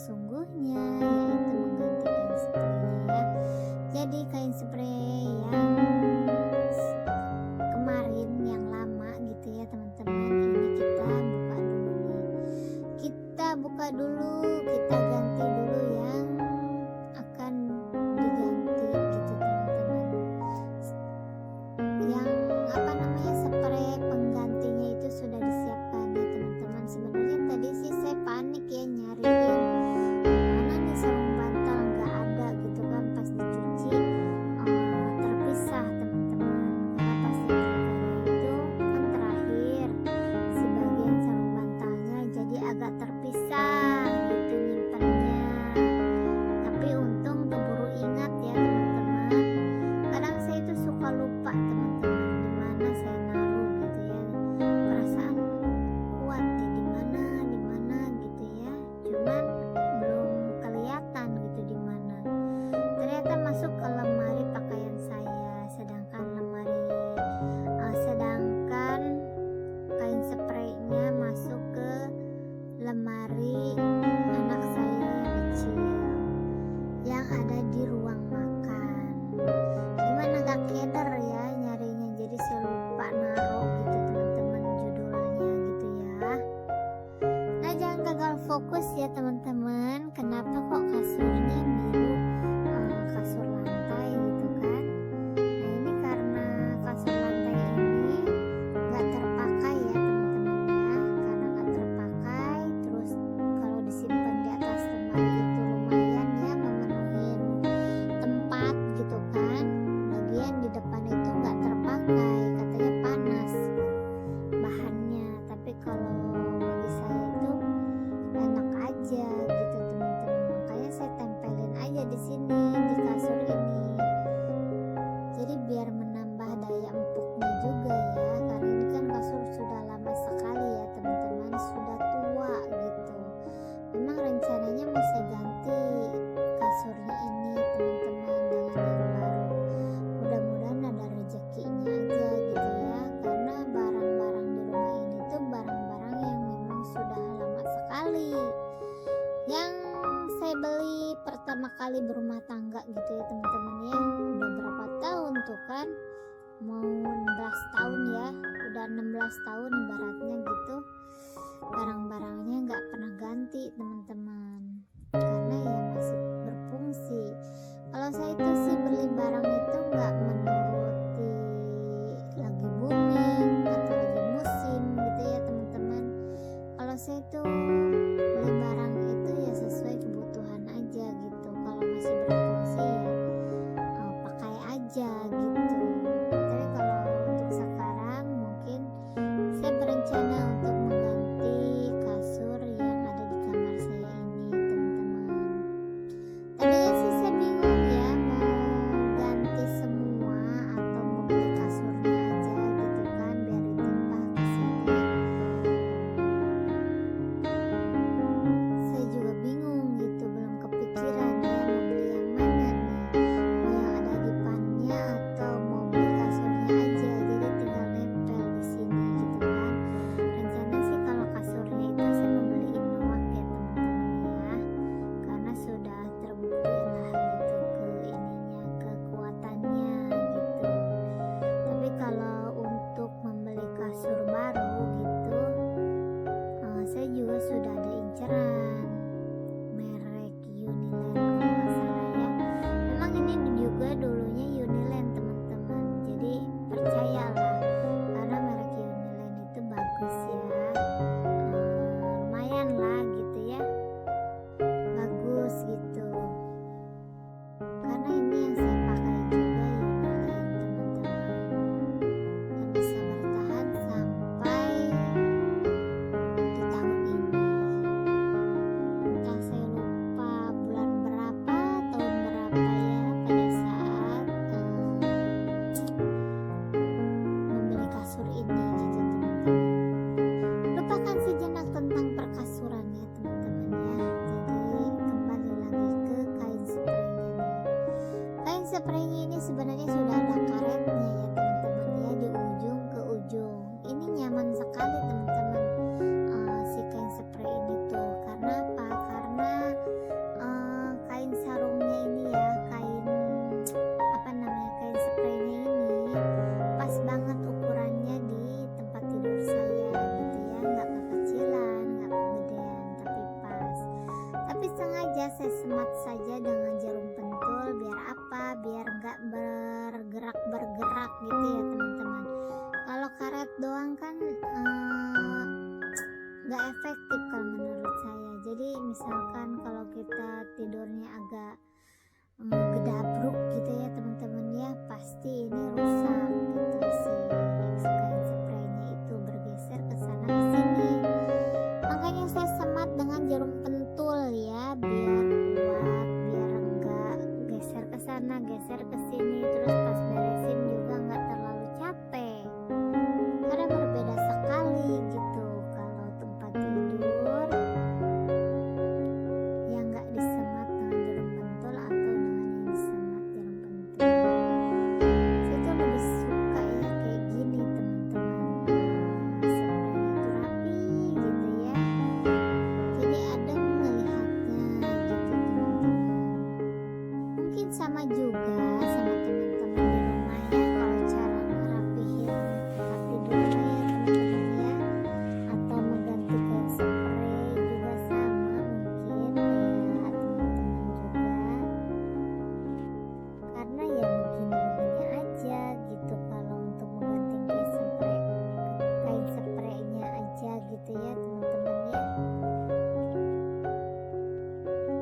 sesungguhnya, yaitu mengganti kain spraynya ya. Jadi kain spray yang kemarin yang lama gitu ya teman-teman, ini kita buka dulu nih. Kita buka dulu, kita ganti dulu yang akan diganti gitu teman-teman. Yang spray penggantinya itu sudah disiapkan ya teman-teman. Sebenarnya tadi sih saya panik ya nyariin mana nih sarung bantal, nggak ada gitu kan. Pas dicuci terpisah teman-teman, karena pas dipakainya itu kan terakhir sebagian sarung bantalnya, jadi agak terpisah gitu nyimpannya. Tapi untung keburu ingat ya teman-teman. Kadang saya itu suka lupa teman-teman dimana saya naruh gitu ya. Perasaan kuat ya dimana gitu ya. Cuman belum kelihatan gitu dimana. Ternyata masuk ke lemari pakaian saya. Sedangkan kain spraynya masuk ke lemari anak saya yang kecil yang ada di ruang makan. Gimana gak keder ya nyarinya, jadi saya lupa naruh gitu teman-teman judulnya gitu ya. Nah jangan gagal fokus ya teman-teman. Kenapa kok kasurnya biru, kasur lantai gitu kan. Nah ini karena kasur lantai ini gak terpakai ya teman-teman ya. Karena gak terpakai, terus kalau disimpan di atas lemari itu lumayan ya memenuhi tempat gitu kan. Bagian di depan itu gak terpakai, katanya panas bahannya. Tapi kalau bagi saya itu enak aja gitu teman-teman. Makanya saya tempelin aja di sini di kasur ini. Jadi biar menambah daya empuknya juga ya. Karena ini kan kasur sudah lama sekali ya teman-teman, sudah tua gitu. Memang rencananya mau saya ganti kasurnya ini teman-teman dengan yang baru. Mudah-mudahan ada rezekinya aja gitu ya. Karena barang-barang di rumah ini tuh barang-barang yang memang sudah lama sekali. Yang saya beli pertama kali berumah tangga gitu ya teman-teman ya. Udah berapa tahun tuh kan? Mau 16 tahun ya. Udah 16 tahun ibaratnya gitu. Barang-barangnya nggak pernah ganti teman-teman. Karena ya masih berfungsi. Kalau saya itu sih beli barang itu nggak menuruti lagi booming atau lagi musim gitu ya teman-teman. Kalau saya itu beli barang itu ya sesuai kebutuhan aja gitu. Kalau masih berfungsi ya pakai aja gitu. Tapi kalau untuk sekarang mungkin saya berencana untuk mengganti kasur yang ada di kamar saya ini teman-teman. Tadinya sih saya bingung ya mau ganti semua atau mau beli kasurnya aja gitu kan biar ditimbah ke sini. Saya juga bingung gitu, belum kepikiran ya mau beli yang mana nih. Mau yang ada dipannya atau mau beli kasurnya aja, jadi tinggal nempel di sini gitu kan. Rencana sih kalau kasurnya itu saya mau beli Inoak ya teman-teman ya. Karena sudah terbukti lah gitu kekuatannya gitu. Tapi kalau untuk membeli kasur baru gitu, saya juga sudah ada inceran merek Uniland kalau nggak salah ya. Memang ini juga dulunya Uniland teman-teman, jadi percayalah karena merek Uniland itu bagus ya. Lumayan lah gitu ya, bagus gitu. Karena ini yang saya pakai juga Uniland teman-teman, dan bisa bertahan sampai di tahun ini. sengaja saya semat saja dengan jarum pentul. Biar apa? Biar nggak bergerak gitu ya teman-teman. Kalau karet doang kan nggak efektif kalau menurut saya. Jadi misalkan kalau kita tidurnya agak gedabruk gitu ya teman-teman ya, pasti ini rusak gitu sih. Kain spraynya itu bergeser ke sana ke sini. Makanya saya semat dengan jarum pentul ya, biar kuat, biar enggak geser ke sana, geser ke sini. Terus pas beresin juga enggak terlalu capek. Karena berbeda sekali gitu kalau tempat tidur yang enggak disemat dengan jarum pentul atau dengan yang disemat jarum pentul. Saya tuh lebih suka ya kayak gini teman-teman. Spraynya itu rapi gitu ya. Jadi adem melihatnya gitu teman-teman. Mungkin sama juga sama teman-teman di rumah ya, kalau cara ngerapihin tempat tidurnya ya teman-teman ya, atau mengganti kain spray juga sama mungkin kayak teman-teman juga. Karena ya begini-begini aja gitu kalau untuk mengganti kain spraynya aja gitu ya teman-teman ya.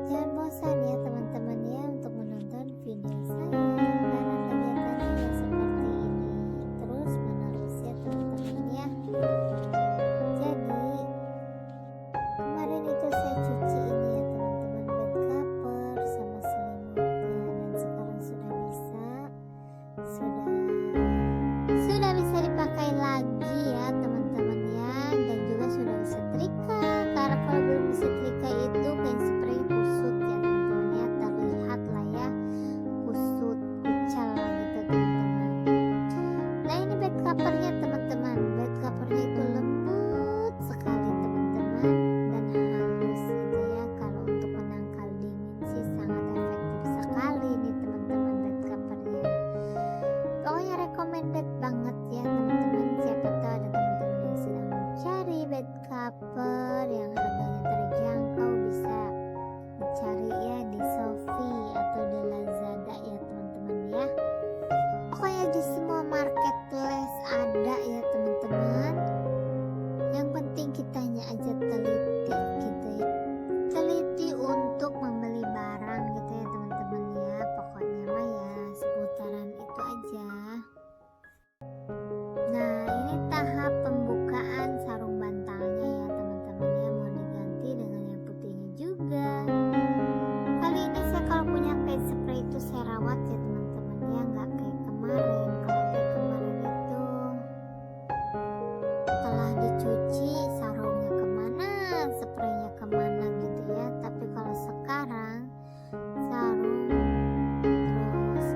Jangan bosan ya teman-teman ya untuk menonton video saya, karena kegiatannya ya seperti ini terus menerus ya teman-teman ya. Jadi kemarin itu saya cuci ini ya teman-teman, bed cover sama selimutnya, dan sekarang sudah bisa dipakai lagi ya teman-teman ya, dan juga sudah bisa setrika. Karena kalau belum bisa setrika itu kain spray kusut ya teman-teman ya, terlihat lah ya kusut kucal gitu teman-teman. Nah ini bed covernya teman-teman, bed covernya itu lembut sekali teman-teman dan halus gitu ya. Kalau untuk menangkal dingin sih sangat efektif sekali nih teman-teman bed covernya. Pokoknya recommended banget ya teman-teman. Siapa tahu ada teman-teman yang sedang mencari bed cover yang harganya terjangkau, bisa dicari ya di Shopee atau di Lazada ya teman-teman ya. Pokoknya di semua marketplace ada ya teman-teman. Yang penting kitanya aja teliti gitu ya. Teliti untuk membeli barang gitu ya teman-teman ya. Pokoknya mah ya seputaran itu aja. Nah ini tahap pembukaan sarung bantalnya ya teman-teman ya, mau diganti dengan yang putihnya juga. Kali ini saya kalau punya kain spray itu saya rawat ya teman-teman ya, nggak kayak kemarin. Kalau kayak kemarin itu telah dicuci sarungnya kemana, spraynya kemana gitu ya. Tapi kalau sekarang sarung terus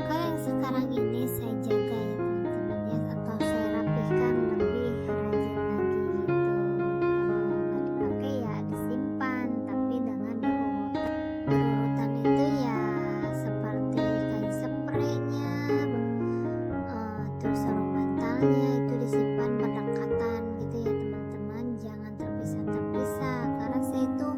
kayak yang sekarang ini saya jaga ya teman-teman ya, atau saya rapihkan lebih rajin lagi gitu. Kalau nggak dipakai ya disimpan, tapi dengan berurutan itu ya seperti kain spraynya, terus sarung bantalnya itu disimpan berdekatan gitu ya teman-teman, jangan terpisah-terpisah. Karena saya itu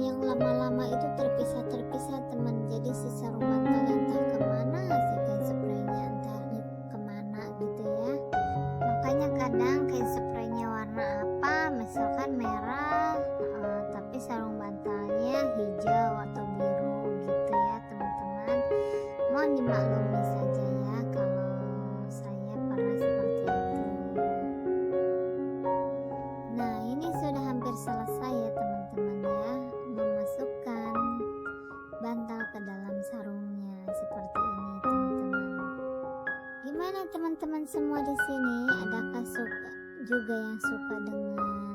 yang lama-lama itu terpisah-terpisah teman. Jadi si sarung bantalnya entah kemana, si kain spraynya entah kemana gitu ya. Makanya kadang kain spraynya warna apa, misalkan merah, tapi sarung bantalnya hijau atau biru gitu ya teman-teman. Mohon dimaklumi saja ya kalau saya pernah seperti itu. Nah ini sudah hampir selesai ya teman-teman ya, memasukkan bantal ke dalam sarungnya seperti ini teman-teman. Gimana teman-teman semua di sini? Adakah juga yang suka dengan